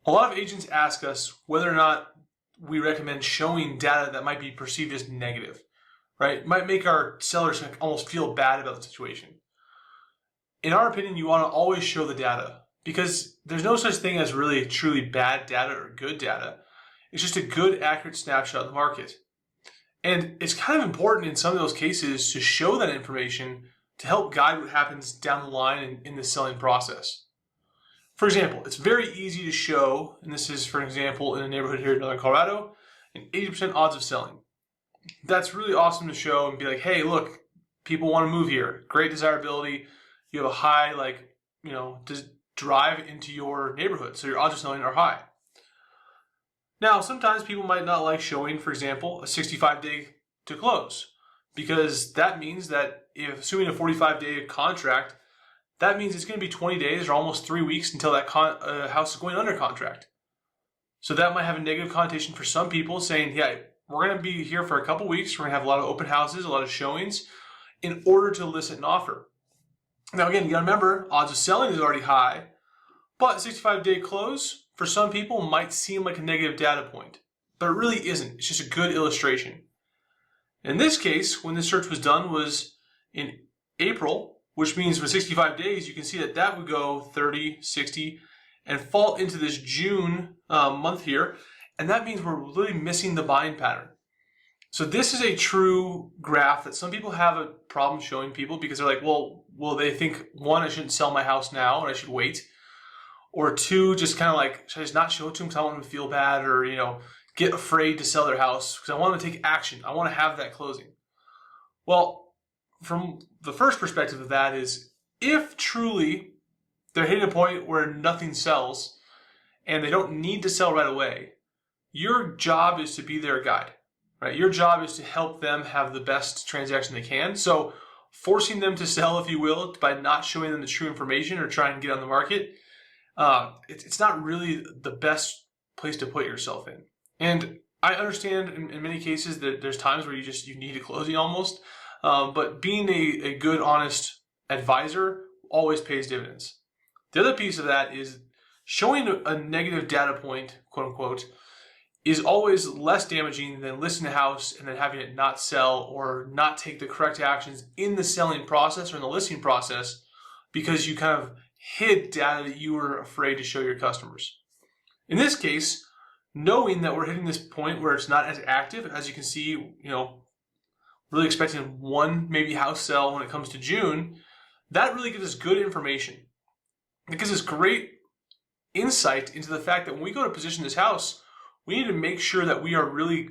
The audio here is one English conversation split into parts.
A lot of agents ask us whether or not we recommend showing data that might be perceived as negative, right? It might make our sellers almost feel bad about the situation. In our opinion, you want to always show the data because there's no such thing as really truly bad data or good data. It's just a good, accurate snapshot of the market. And it's kind of important in some of those cases to show that information to help guide what happens down the line in the selling process. For example, it's very easy to show, and this is, for example, in a neighborhood here in Northern Colorado, an 80% odds of selling. That's really awesome to show and be like, hey, look, people want to move here. Great desirability. You have a high, drive into your neighborhood, so your odds of selling are high. Now, sometimes people might not like showing, for example, a 65-day to close, because that means that if assuming a 45-day contract, that means it's going to be 20 days or almost 3 weeks until that house is going under contract. So that might have a negative connotation for some people saying, yeah, we're going to be here for a couple weeks. We're going to have a lot of open houses, a lot of showings in order to elicit an offer. Now, again, you got to remember, odds of selling is already high, but 65-day close for some people might seem like a negative data point, but it really isn't. It's just a good illustration. In this case, when this search was done was in April, which means for 65 days, you can see that that would go 30, 60, and fall into this June month here. And that means we're really missing the buying pattern. So this is a true graph that some people have a problem showing people because they're like, well, they think, one, I shouldn't sell my house now and I should wait. Or two, just kind of like, should I just not show it to them because I want them to feel bad or, get afraid to sell their house because I want them to take action. I want to have that closing. Well, from the first perspective of that is if truly they're hitting a point where nothing sells and they don't need to sell right away, your job is to be their guide, right? Your job is to help them have the best transaction they can. So forcing them to sell, if you will, by not showing them the true information or trying to get on the market, it's not really the best place to put yourself in. And I understand in many cases that there's times where you need a closing almost. But being a good, honest advisor always pays dividends. The other piece of that is showing a negative data point, quote unquote, is always less damaging than listing a house and then having it not sell or not take the correct actions in the selling process or in the listing process because you kind of hid data that you were afraid to show your customers. In this case, knowing that we're hitting this point where it's not as active, as you can see, really expecting one maybe house sell when it comes to June, that really gives us good information. It gives us great insight into the fact that when we go to position this house, we need to make sure that we are really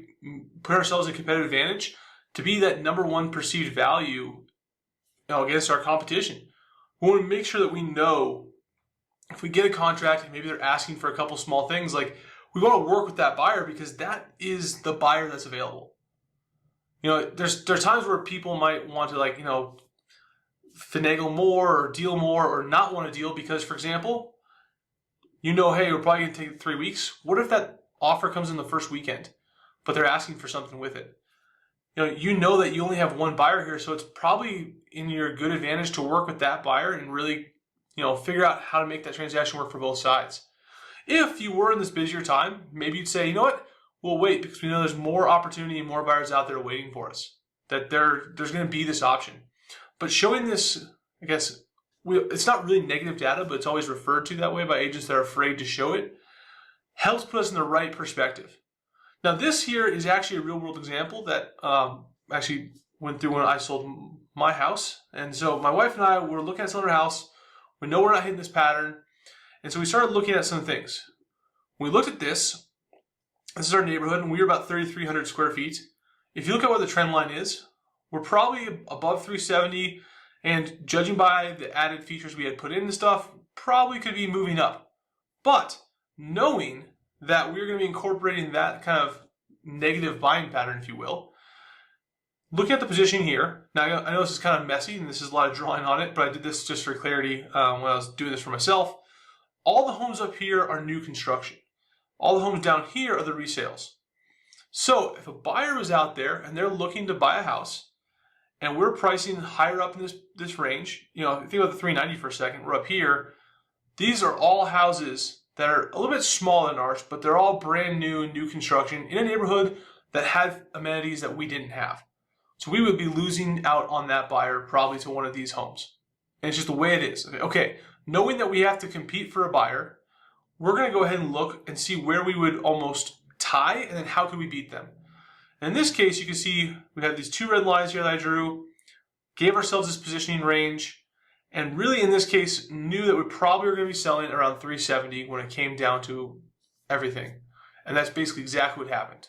put ourselves in a competitive advantage to be that number one perceived value against our competition. We want to make sure that we know if we get a contract and maybe they're asking for a couple small things, like we want to work with that buyer because that is the buyer that's available. There's times where people might want to finagle more or deal more or not want to deal because, for example, hey, we're probably going to take 3 weeks. What if that offer comes in the first weekend, but they're asking for something with it? That you only have one buyer here, so it's probably in your good advantage to work with that buyer and really, figure out how to make that transaction work for both sides. If you were in this busier time, maybe you'd say, you know what? We'll wait because we know there's more opportunity and more buyers out there waiting for us. That there's going to be this option. But showing this, I guess, it's not really negative data, but it's always referred to that way by agents that are afraid to show it, helps put us in the right perspective. Now, this here is actually a real-world example that actually went through when I sold my house. And so my wife and I were looking at selling our house. We know we're not hitting this pattern. And so we started looking at some things. When we looked at this is our neighborhood, and we were about 3,300 square feet. If you look at what the trend line is, we're probably above 370, and judging by the added features we had put in and stuff, probably could be moving up. But knowing that we're going to be incorporating that kind of negative buying pattern, if you will, looking at the position here, now I know this is kind of messy, and this is a lot of drawing on it, but I did this just for clarity when I was doing this for myself. All the homes up here are new construction. All the homes down here are the resales. So if a buyer is out there and they're looking to buy a house and we're pricing higher up in this range, think about the 390 for a second, we're up here. These are all houses that are a little bit smaller than ours, but they're all brand new construction in a neighborhood that had amenities that we didn't have. So we would be losing out on that buyer probably to one of these homes. And it's just the way it is. Okay, knowing that we have to compete for a buyer, we're going to go ahead and look and see where we would almost tie, and then how can we beat them. And in this case, you can see we have these two red lines here that I drew, gave ourselves this positioning range, and really in this case knew that we probably were going to be selling around 370 when it came down to everything. And that's basically exactly what happened.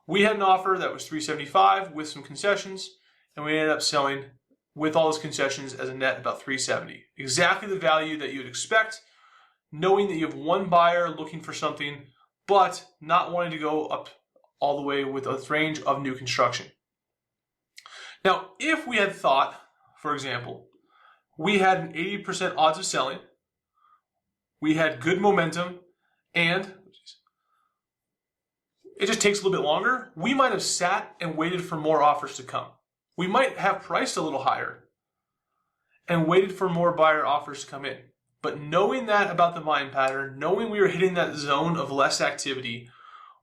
We had an offer that was 375 with some concessions, and we ended up selling with all those concessions as a net about 370. Exactly the value that you'd expect, knowing that you have one buyer looking for something, but not wanting to go up all the way with a range of new construction. Now, if we had thought, for example, we had an 80% odds of selling, we had good momentum, and it just takes a little bit longer, we might have sat and waited for more offers to come. We might have priced a little higher and waited for more buyer offers to come in. But knowing that about the buying pattern, knowing we were hitting that zone of less activity,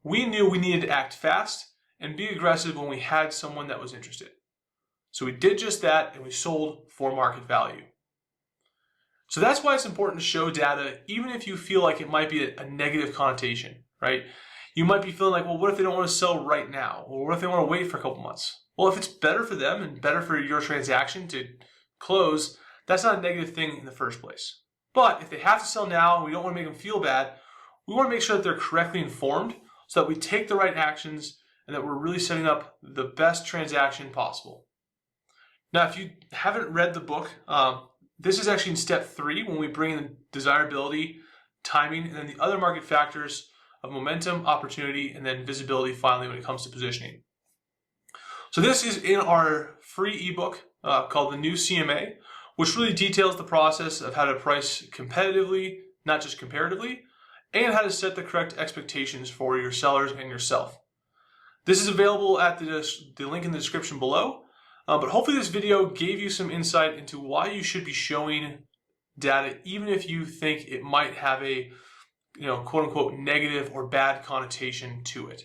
we knew we needed to act fast and be aggressive when we had someone that was interested. So we did just that, and we sold for market value. So that's why it's important to show data, even if you feel like it might be a negative connotation, right? You might be feeling like, well, what if they don't want to sell right now? Or what if they want to wait for a couple months? Well, if it's better for them and better for your transaction to close, that's not a negative thing in the first place. But if they have to sell now and we don't want to make them feel bad, we want to make sure that they're correctly informed so that we take the right actions and that we're really setting up the best transaction possible. Now, if you haven't read the book, this is actually in step 3 when we bring in desirability, timing, and then the other market factors of momentum, opportunity, and then visibility finally when it comes to positioning. So this is in our free ebook called The New CMA, which really details the process of how to price competitively, not just comparatively, and how to set the correct expectations for your sellers and yourself. This is available at the link in the description below, but hopefully this video gave you some insight into why you should be showing data even if you think it might have a quote unquote negative or bad connotation to it.